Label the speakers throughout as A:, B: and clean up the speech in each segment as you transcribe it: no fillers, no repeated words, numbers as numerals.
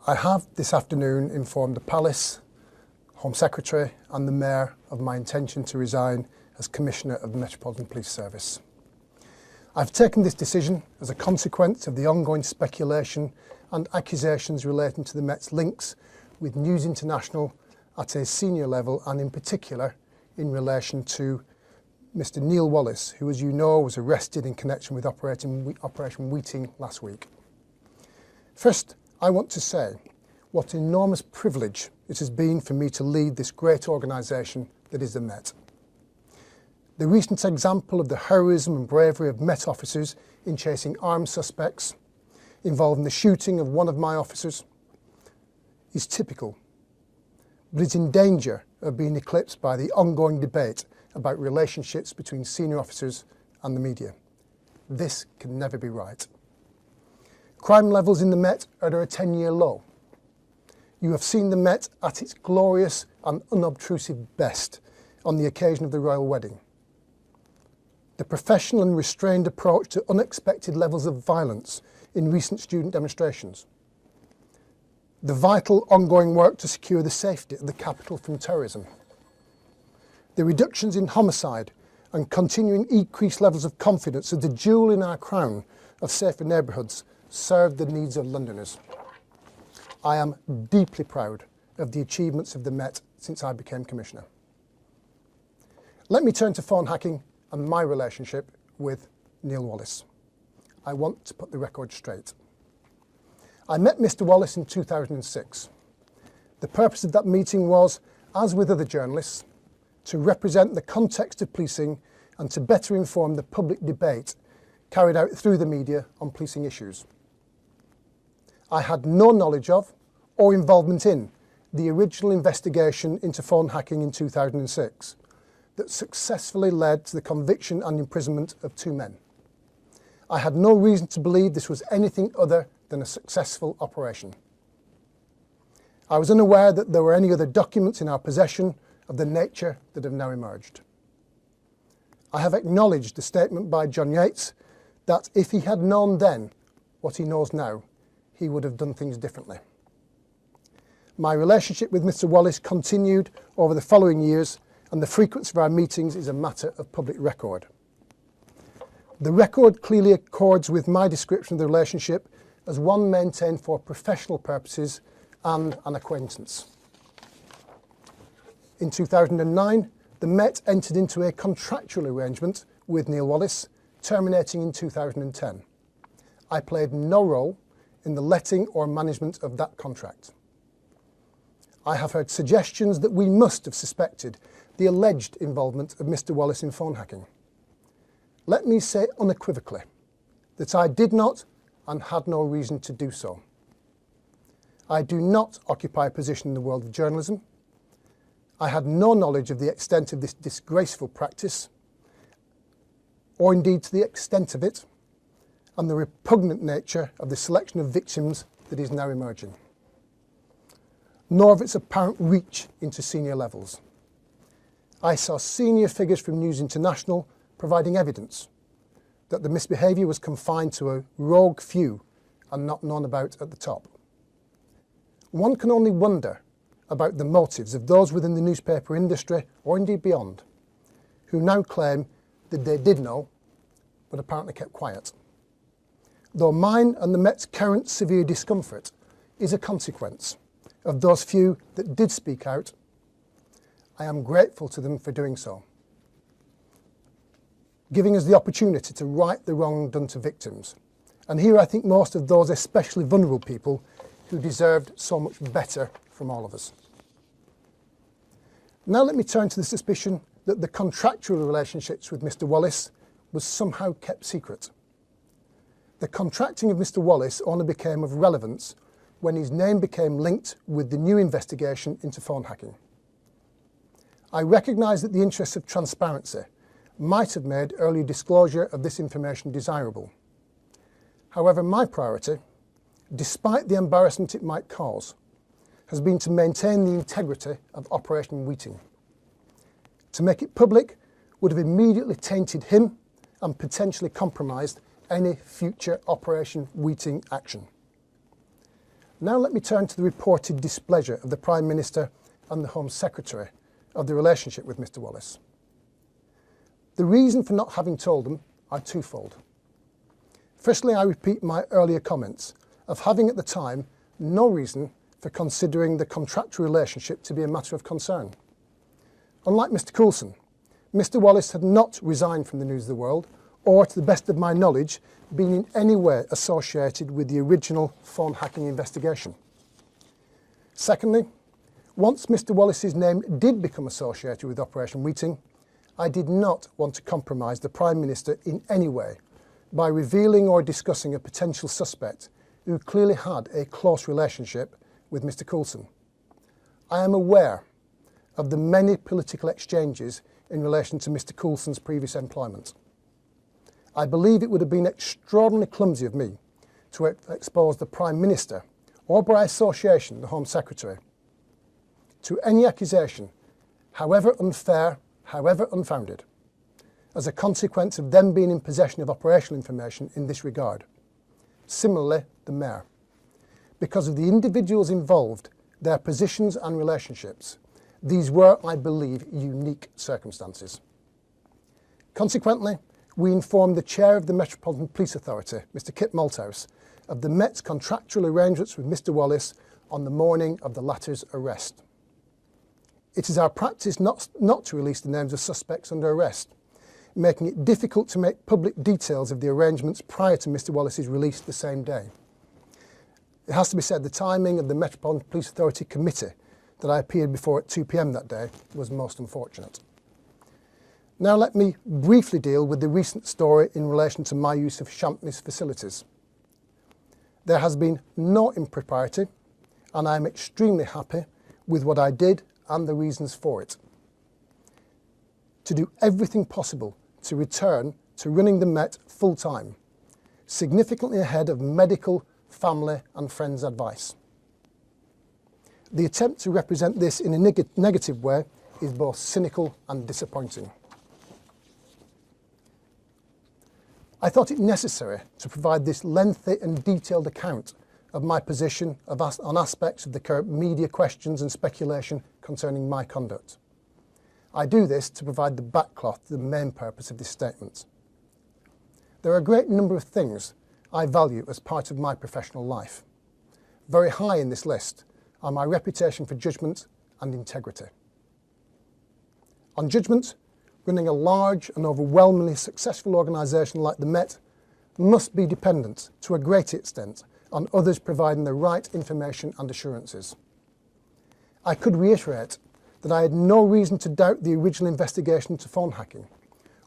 A: I have this afternoon informed the Palace, Home Secretary and the Mayor of my intention to resign as Commissioner of the Metropolitan Police Service. I've taken this decision as a consequence of the ongoing speculation and accusations relating to the Met's links with News International at a senior level, and in particular in relation to Mr. Neil Wallis, who, as you know, was arrested in connection with Operation Wheating last week. First, I want to say what enormous privilege it has been for me to lead this great organisation that is the Met. The recent example of the heroism and bravery of Met officers in chasing armed suspects, involving the shooting of one of my officers, is typical, but is in danger of being eclipsed by the ongoing debate about relationships between senior officers and the media. This can never be right. Crime levels in the Met are at a 10-year low. You have seen the Met at its glorious and unobtrusive best on the occasion of the royal wedding. The professional and restrained approach to unexpected levels of violence in recent student demonstrations. The vital ongoing work to secure the safety of the capital from terrorism. The reductions in homicide and continuing increased levels of confidence as the jewel in our crown of safer neighbourhoods serve the needs of Londoners. I am deeply proud of the achievements of the Met since I became Commissioner. Let me turn to phone hacking and my relationship with Neil Wallis. I want to put the record straight. I met Mr. Wallis in 2006. The purpose of that meeting was, as with other journalists, to represent the context of policing and to better inform the public debate carried out through the media on policing issues. I had no knowledge of or involvement in the original investigation into phone hacking in 2006 that successfully led to the conviction and imprisonment of 2 men. I had no reason to believe this was anything other than a successful operation. I was unaware that there were any other documents in our possession of the nature that have now emerged. I have acknowledged the statement by John Yates that if he had known then what he knows now, he would have done things differently. My relationship with Mr. Wallis continued over the following years, and the frequency of our meetings is a matter of public record. The record clearly accords with my description of the relationship as one maintained for professional purposes and an acquaintance. In 2009, the Met entered into a contractual arrangement with Neil Wallis, terminating in 2010. I played no role in the letting or management of that contract. I have heard suggestions that we must have suspected the alleged involvement of Mr. Wallis in phone hacking. Let me say unequivocally that I did not and had no reason to do so. I do not occupy a position in the world of journalism. I had no knowledge of the extent of this disgraceful practice, or indeed to the extent of it, and the repugnant nature of the selection of victims that is now emerging, nor of its apparent reach into senior levels. I saw senior figures from News International providing evidence that the misbehaviour was confined to a rogue few and not known about at the top. One can only wonder about the motives of those within the newspaper industry, or indeed beyond, who now claim that they did know, but apparently kept quiet. Though mine and the Met's current severe discomfort is a consequence of those few that did speak out, I am grateful to them for doing so, giving us the opportunity to right the wrong done to victims. And here I think most of those especially vulnerable people who deserved so much better from all of us. Now let me turn to the suspicion that the contractual relationships with Mr. Wallis was somehow kept secret. The contracting of Mr. Wallis only became of relevance when his name became linked with the new investigation into phone hacking. I recognise that the interests of transparency might have made early disclosure of this information desirable. However, my priority, despite the embarrassment it might cause, has been to maintain the integrity of Operation Wheating. To make it public would have immediately tainted him and potentially compromised any future Operation Wheating action. Now let me turn to the reported displeasure of the Prime Minister and the Home Secretary of the relationship with Mr Wallis. The reason for not having told them are twofold. Firstly, I repeat my earlier comments of having at the time no reason for considering the contractual relationship to be a matter of concern. Unlike Mr Coulson, Mr Wallis had not resigned from the News of the World or, to the best of my knowledge, been in any way associated with the original phone hacking investigation. Secondly, once Mr Wallis's name did become associated with Operation Wheating, I did not want to compromise the Prime Minister in any way by revealing or discussing a potential suspect who clearly had a close relationship with Mr Coulson. I am aware of the many political exchanges in relation to Mr Coulson's previous employment. I believe it would have been extraordinarily clumsy of me to expose the Prime Minister, or by association the Home Secretary, to any accusation, however unfair, however unfounded, as a consequence of them being in possession of operational information in this regard. Similarly, the Mayor. Because of the individuals involved, their positions and relationships, these were, I believe, unique circumstances. Consequently, we informed the Chair of the Metropolitan Police Authority, Mr Kit Malthouse, of the Met's contractual arrangements with Mr Wallis on the morning of the latter's arrest. It is our practice not to release the names of suspects under arrest, making it difficult to make public details of the arrangements prior to Mr Wallis's release the same day. It has to be said the timing of the Metropolitan Police Authority Committee that I appeared before at 2 p.m. that day was most unfortunate. Now let me briefly deal with the recent story in relation to my use of Champneys facilities. There has been no impropriety, and I am extremely happy with what I did and the reasons for it. To do everything possible to return to running the Met full-time, significantly ahead of medical, family and friends' advice. The attempt to represent this in a negative way is both cynical and disappointing. I thought it necessary to provide this lengthy and detailed account of my position on aspects of the current media questions and speculation concerning my conduct. I do this to provide the backcloth to the main purpose of this statement. There are a great number of things I value as part of my professional life. Very high in this list are my reputation for judgment and integrity. On judgment, running a large and overwhelmingly successful organisation like the Met must be dependent, to a great extent, on others providing the right information and assurances. I could reiterate that I had no reason to doubt the original investigation into phone hacking,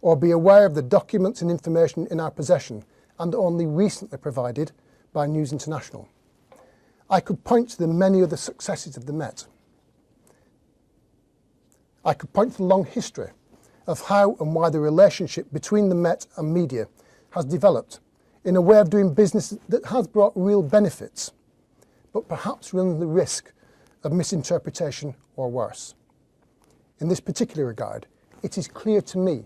A: or be aware of the documents and information in our possession and only recently provided by News International. I could point to the many other successes of the Met. I could point to the long history of how and why the relationship between the Met and media has developed in a way of doing business that has brought real benefits, but perhaps runs the risk of misinterpretation or worse. In this particular regard, it is clear to me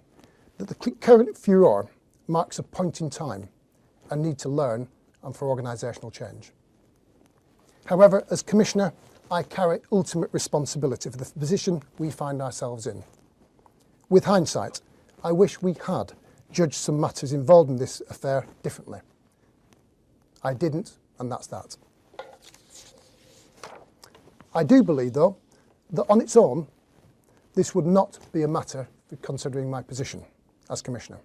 A: that the current furore marks a point in time, a need to learn and for organisational change. However, as Commissioner, I carry ultimate responsibility for the position we find ourselves in. With hindsight, I wish we had judged some matters involved in this affair differently. I didn't, and that's that. I do believe, though, that on its own, this would not be a matter for considering my position as Commissioner.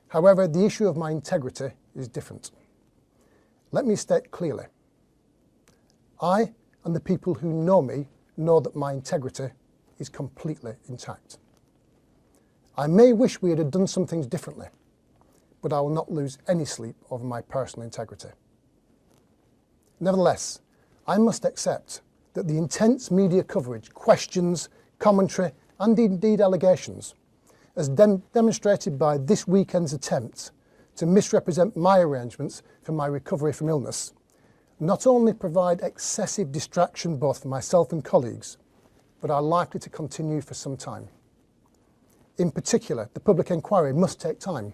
A: However, the issue of my integrity is different. Let me state clearly, I and the people who know me know that my integrity is completely intact. I may wish we had done some things differently, but I will not lose any sleep over my personal integrity. Nevertheless, I must accept that the intense media coverage, questions, commentary, and indeed allegations, as demonstrated by this weekend's attempts to misrepresent my arrangements for my recovery from illness, not only provide excessive distraction both for myself and colleagues, but are likely to continue for some time. In particular, the public inquiry must take time,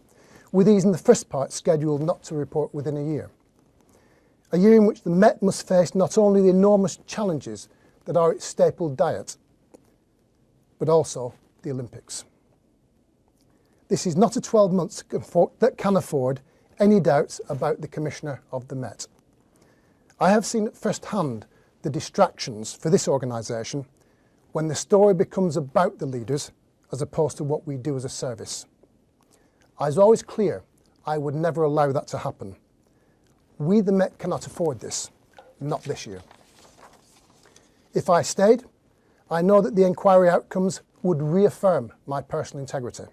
A: with these in the first part scheduled not to report within a year. a year in which the Met must face not only the enormous challenges that are its staple diet, but also the Olympics. This is not a 12 months that can afford any doubts about the Commissioner of the Met. I have seen firsthand the distractions for this organisation when the story becomes about the leaders as opposed to what we do as a service. I was always clear I would never allow that to happen. We, the Met, cannot afford this, not this year. If I stayed, I know that the inquiry outcomes would reaffirm my personal integrity.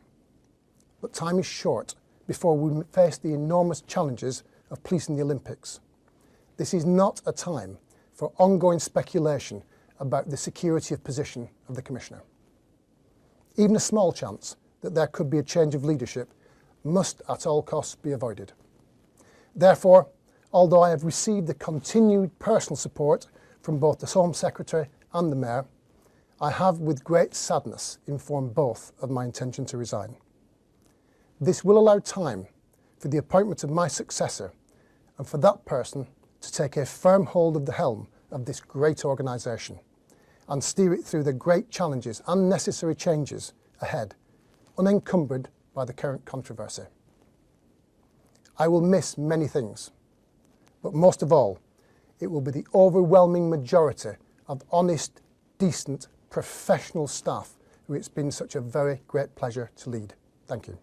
A: But time is short before we face the enormous challenges of policing the Olympics. This is not a time for ongoing speculation about the security of position of the Commissioner. Even a small chance that there could be a change of leadership must at all costs be avoided. Therefore, although I have received the continued personal support from both the Home Secretary and the Mayor, I have with great sadness informed both of my intention to resign. This will allow time for the appointment of my successor and for that person to take a firm hold of the helm of this great organisation and steer it through the great challenges and necessary changes ahead, unencumbered by the current controversy. I will miss many things, but most of all, it will be the overwhelming majority of honest, decent, professional staff who it's been such a very great pleasure to lead. Thank you.